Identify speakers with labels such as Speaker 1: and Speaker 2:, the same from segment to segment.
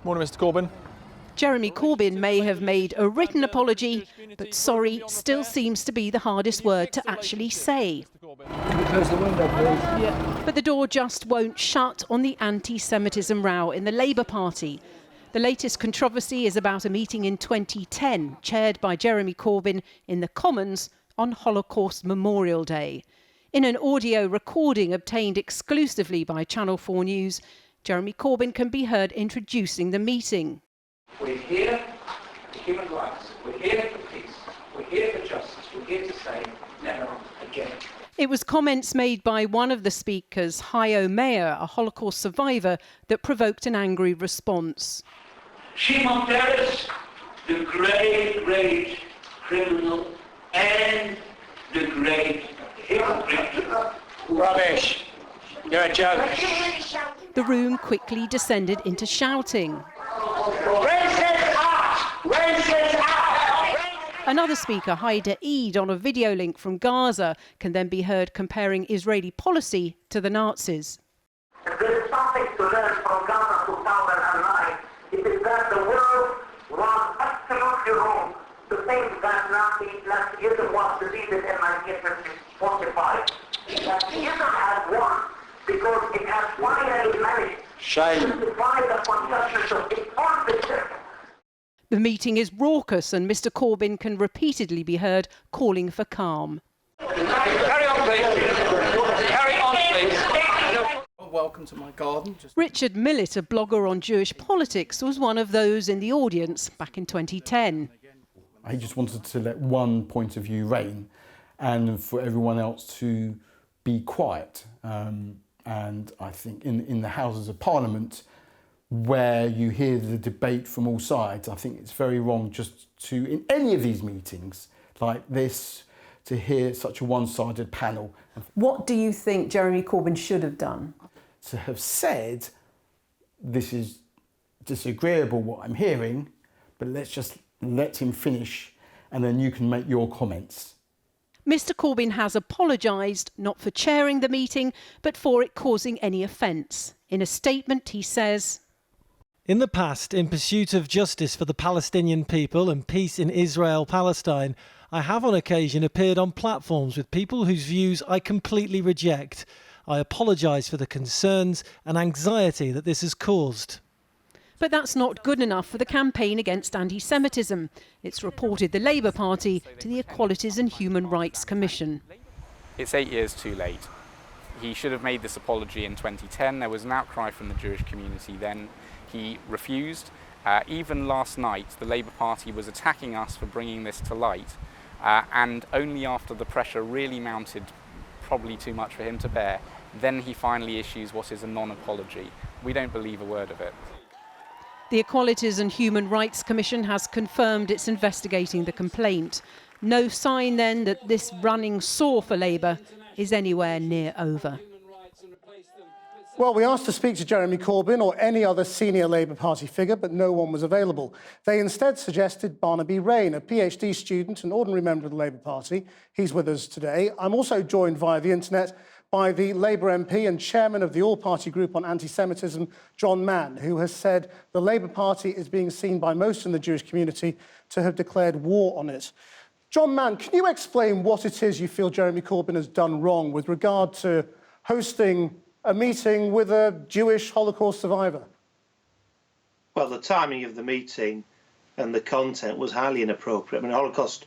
Speaker 1: Morning, Mr Corbyn.
Speaker 2: Jeremy Corbyn may have made a written apology, but sorry still seems to be the hardest word to actually say.
Speaker 3: Can you close the window, please?
Speaker 2: Yeah. But the door just won't shut on the anti-Semitism row in the Labour Party. The latest controversy is about a meeting in 2010, chaired by Jeremy Corbyn in the Commons on Holocaust Memorial Day. In an audio recording obtained exclusively by Channel 4 News, Jeremy Corbyn can be heard introducing the meeting.
Speaker 4: We're here for human rights, we're here for peace, we're here for justice, we're here to say never again.
Speaker 2: It was comments made by one of the speakers, Hayo Meir, a Holocaust survivor, that provoked an angry response.
Speaker 4: Shimon Peres, the great criminal and the great hypocrite.
Speaker 3: Rubbish. You're a joke.
Speaker 2: The room quickly descended into shouting.
Speaker 4: Racist out! Racist out!
Speaker 2: Another speaker, Haider Eid, on a video link from Gaza, can then be heard comparing Israeli policy to the Nazis.
Speaker 5: There is something to learn from Gaza 2009. It is that the world was absolutely wrong to think that Nazism was defeated in 1945. Nazism has won because it has finally managed to defy the conceptions of its own victims.
Speaker 2: The meeting is raucous and Mr Corbyn can repeatedly be heard calling for calm.
Speaker 4: Carry on, please. Carry on, please.
Speaker 1: Welcome to my garden.
Speaker 2: Richard Millett, a blogger on Jewish politics, was one of those in the audience back in 2010.
Speaker 6: He just wanted to let one point of view reign and for everyone else to be quiet. And I think in the Houses of Parliament, where you hear the debate from all sides, I think it's very wrong just to, in any of these meetings like this, to hear such a one-sided panel.
Speaker 7: What do you think Jeremy Corbyn should have done?
Speaker 6: To have said, this is disagreeable what I'm hearing, but let's just let him finish and then you can make your comments.
Speaker 2: Mr Corbyn has apologised, not for chairing the meeting, but for it causing any offence. In a statement, he says,
Speaker 8: "In the past, in pursuit of justice for the Palestinian people and peace in Israel-Palestine, I have on occasion appeared on platforms with people whose views I completely reject. I apologise for the concerns and anxiety that this has caused."
Speaker 2: But that's not good enough for the campaign against anti-Semitism. It's reported the Labour Party to the Equalities and Human Rights Commission.
Speaker 9: It's 8 years too late. He should have made this apology in 2010. There was an outcry from the Jewish community then. He refused. Even last night, the Labour Party was attacking us for bringing this to light. And only after the pressure really mounted, probably too much for him to bear, then he finally issues what is a non-apology. We don't believe a word of it.
Speaker 2: The Equalities and Human Rights Commission has confirmed it's investigating the complaint. No sign then that this running sore for Labour is anywhere near over.
Speaker 10: Well, we asked to speak to Jeremy Corbyn or any other senior Labour Party figure, but no one was available. They instead suggested Barnaby Raine, a PhD student and ordinary member of the Labour Party. He's with us today. I'm also joined via the internet by the Labour MP and chairman of the all-party group on anti-Semitism, John Mann, who has said the Labour Party is being seen by most in the Jewish community to have declared war on it. John Mann, can you explain what it is you feel Jeremy Corbyn has done wrong with regard to hosting a meeting with a Jewish Holocaust survivor?
Speaker 11: Well, the timing of the meeting and the content was highly inappropriate. I mean, Holocaust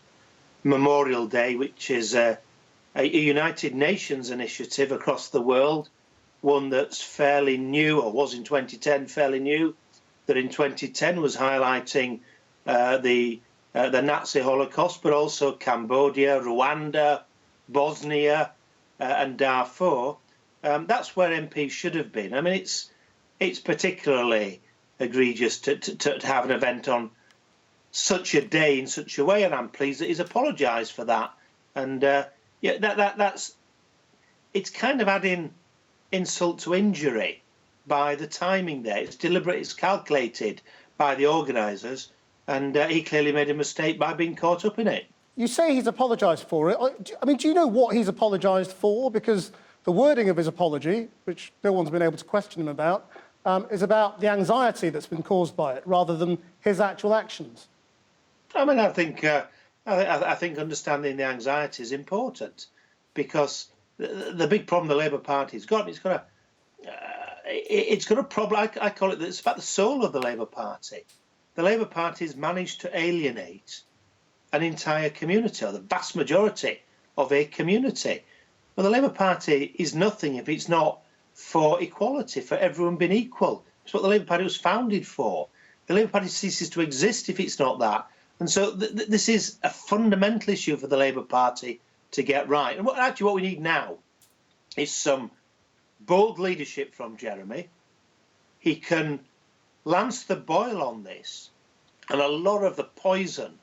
Speaker 11: Memorial Day, which is a United Nations initiative across the world, one that's fairly new, or was in 2010 fairly new, that in 2010 was highlighting the Nazi Holocaust, but also Cambodia, Rwanda, Bosnia and Darfur. That's where MPs should have been. I mean, it's particularly egregious to have an event on such a day in such a way, and I'm pleased that he's apologised for that. And yeah, that's it's kind of adding insult to injury by the timing there. It's deliberate, it's calculated by the organisers, and he clearly made a mistake by being caught up in it.
Speaker 10: You say he's apologised for it. I mean, do you know what he's apologised for? Because the wording of his apology, which no one's been able to question him about, is about the anxiety that's been caused by it, rather than his actual actions.
Speaker 11: I mean, I think understanding the anxiety is important, because the big problem the Labour Party's got, it's got a problem. I call it, it's about the soul of the Labour Party. The Labour Party has managed to alienate an entire community, or the vast majority of a community. Well, the Labour Party is nothing if it's not for equality, for everyone being equal. It's what the Labour Party was founded for. The Labour Party ceases to exist if it's not that. And so this is a fundamental issue for the Labour Party to get right. And what we need now is some bold leadership from Jeremy. He can lance the boil on this, and a lot of the poison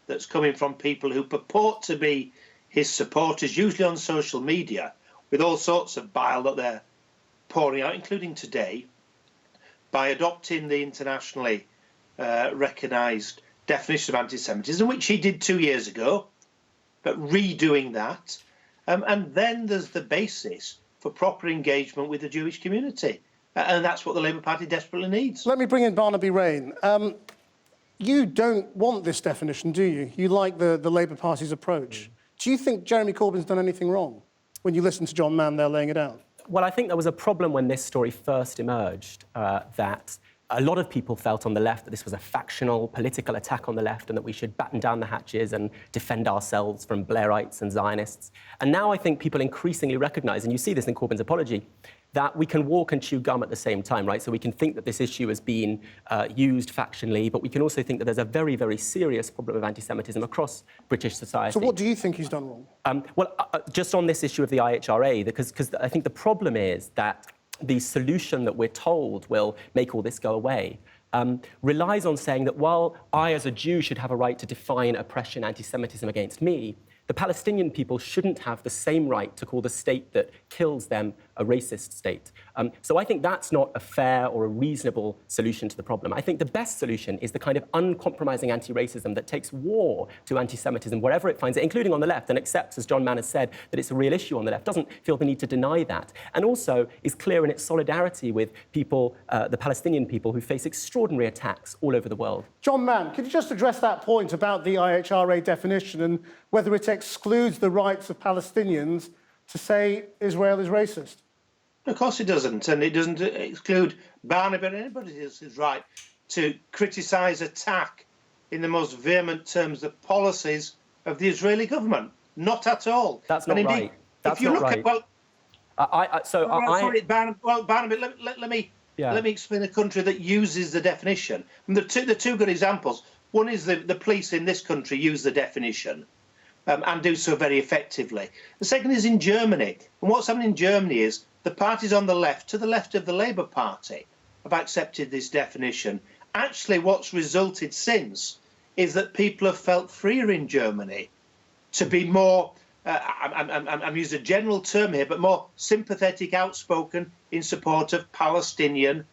Speaker 11: that's coming from people who purport to be his supporters, usually on social media, with all sorts of bile that they're pouring out, including today, by adopting the internationally recognised definition of anti-Semitism, which he did 2 years ago, but redoing that. And then there's the basis for proper engagement with the Jewish community. And that's what the Labour Party desperately needs.
Speaker 10: Let me bring in Barnaby Raine. You don't want this definition, do you? You like the Labour Party's approach. Do you think Jeremy Corbyn's done anything wrong when you listen to John Mann there laying it out?
Speaker 1: Well, I think there was a problem when this story first emerged, that a lot of people felt on the left that this was a factional, political attack on the left and that we should batten down the hatches and defend ourselves from Blairites and Zionists. And now I think people increasingly recognise, and you see this in Corbyn's apology, that we can walk and chew gum at the same time, right? So we can think that this issue has been used factionally, but we can also think that there's a very, very serious problem of anti-Semitism across British society.
Speaker 10: So what do you think he's done wrong?
Speaker 1: Just on this issue of the IHRA, because I think the problem is that the solution that we're told will make all this go away relies on saying that while I, as a Jew, should have a right to define oppression, anti-Semitism against me, the Palestinian people shouldn't have the same right to call the state that kills them a racist state. So I think that's not a fair or a reasonable solution to the problem. I think the best solution is the kind of uncompromising anti-racism that takes war to anti-Semitism wherever it finds it, including on the left, and accepts, as John Mann has said, that it's a real issue on the left, doesn't feel the need to deny that, and also is clear in its solidarity with people, the Palestinian people, who face extraordinary attacks all over the world.
Speaker 10: John Mann, could you just address that point about the IHRA definition and whether it excludes the rights of Palestinians to say Israel is racist?
Speaker 11: Of course it doesn't, and it doesn't exclude Barnaby or anybody else's right to criticise, attack in the most vehement terms the policies of the Israeli government. Not at all.
Speaker 1: That's not right. That's not right.
Speaker 11: Barnaby, let me explain a country that uses the definition. And the two good examples. One is the police in this country use the definition and do so very effectively. The second is in Germany. And what's happening in Germany is the parties on the left, to the left of the Labour Party, have accepted this definition. Actually, what's resulted since is that people have felt freer in Germany to be more, I'm using a general term here, but more sympathetic, outspoken in support of Palestinian,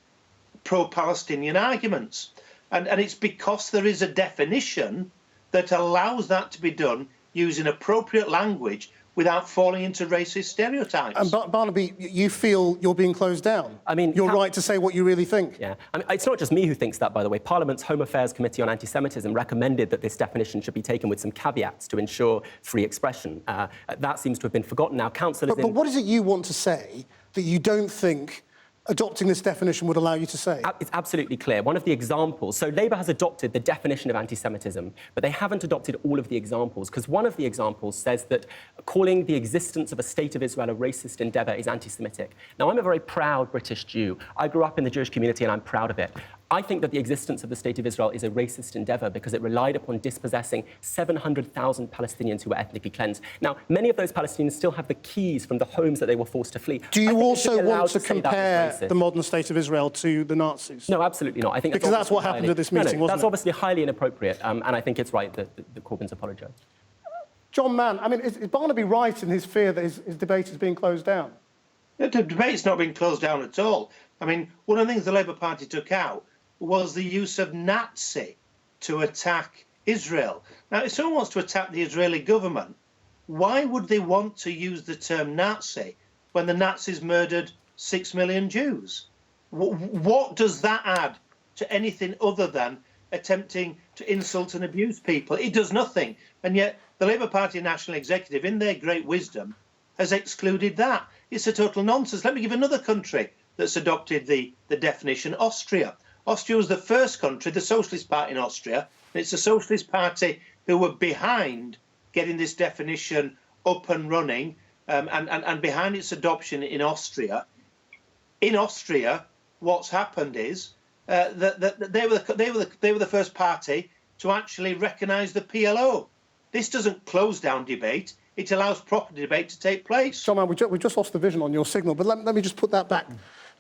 Speaker 11: pro-Palestinian arguments. And it's because there is a definition that allows that to be done using appropriate language without falling into racist stereotypes.
Speaker 10: And Barnaby, you feel you're being closed down?
Speaker 1: I mean,
Speaker 10: you're right to say what you really think?
Speaker 1: Yeah. I mean, it's not just me who thinks that, by the way. Parliament's Home Affairs Committee on Anti-Semitism recommended that this definition should be taken with some caveats to ensure free expression. That seems to have been forgotten now. Council
Speaker 10: but what is it you want to say that you don't think adopting this definition would allow you to say?
Speaker 1: It's absolutely clear. One of the examples... So Labour has adopted the definition of anti-Semitism, but they haven't adopted all of the examples, because one of the examples says that calling the existence of a state of Israel a racist endeavour is anti-Semitic. Now, I'm a very proud British Jew. I grew up in the Jewish community and I'm proud of it. I think that the existence of the State of Israel is a racist endeavour because it relied upon dispossessing 700,000 Palestinians who were ethnically cleansed. Now, many of those Palestinians still have the keys from the homes that they were forced to flee.
Speaker 10: Do you also want to compare the modern State of Israel to the Nazis?
Speaker 1: No, absolutely not. I think
Speaker 10: because that's what happened at this meeting, wasn't it?
Speaker 1: That's obviously highly inappropriate, and I think it's right that Corbyn's apologised.
Speaker 10: John Mann, I mean, is Barnaby right in his fear that his debate is being closed down?
Speaker 11: The debate's not being closed down at all. I mean, one of the things the Labour Party took out was the use of Nazi to attack Israel. Now, if someone wants to attack the Israeli government, why would they want to use the term Nazi when the Nazis murdered 6 million Jews? What does that add to anything other than attempting to insult and abuse people? It does nothing. And yet the Labour Party National Executive, in their great wisdom, has excluded that. It's a total nonsense. Let me give another country that's adopted the definition, Austria. Austria was the first country, the Socialist Party in Austria, and it's the Socialist Party who were behind getting this definition up and running, and behind its adoption in Austria. In Austria, what's happened is that they were the first party to actually recognise the PLO. This doesn't close down debate. It allows proper debate to take place.
Speaker 10: John, we just lost the vision on your signal, but let me just put that back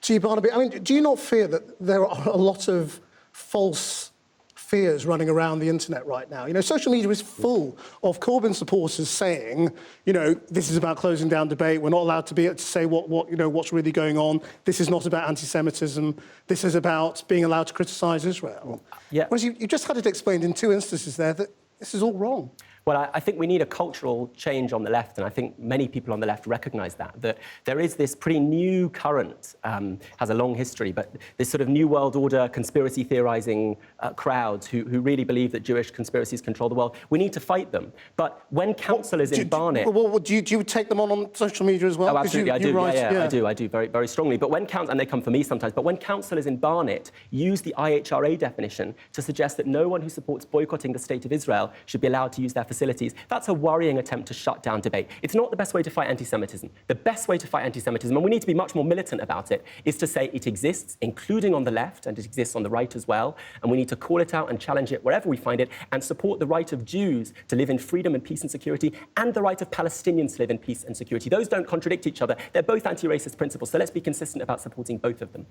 Speaker 10: to you, Barnaby. I mean, do you not fear that there are a lot of false fears running around the internet right now? You know, social media is full of Corbyn supporters saying, you know, this is about closing down debate. We're not allowed to be able to say what's really going on. This is not about anti-Semitism. This is about being allowed to criticise Israel.
Speaker 1: Yeah.
Speaker 10: Whereas you just had it explained in two instances there that this is all wrong.
Speaker 1: Well, I think we need a cultural change on the left, and I think many people on the left recognise that there is this pretty new current, has a long history, but this sort of New World Order conspiracy theorising crowds who really believe that Jewish conspiracies control the world. We need to fight them. But when councillors in Barnet...
Speaker 10: Do you take them on social media as well?
Speaker 1: Oh, absolutely, I do. I do, very, very strongly. But when and they come for me sometimes, but when councillors in Barnet use the IHRA definition to suggest that no one who supports boycotting the State of Israel should be allowed to use their facilities, that's a worrying attempt to shut down debate. It's not the best way to fight anti-Semitism. The best way to fight anti-Semitism, and we need to be much more militant about it, is to say it exists, including on the left, and it exists on the right as well, and we need to call it out and challenge it wherever we find it, and support the right of Jews to live in freedom and peace and security, and the right of Palestinians to live in peace and security. Those don't contradict each other. They're both anti-racist principles, so let's be consistent about supporting both of them.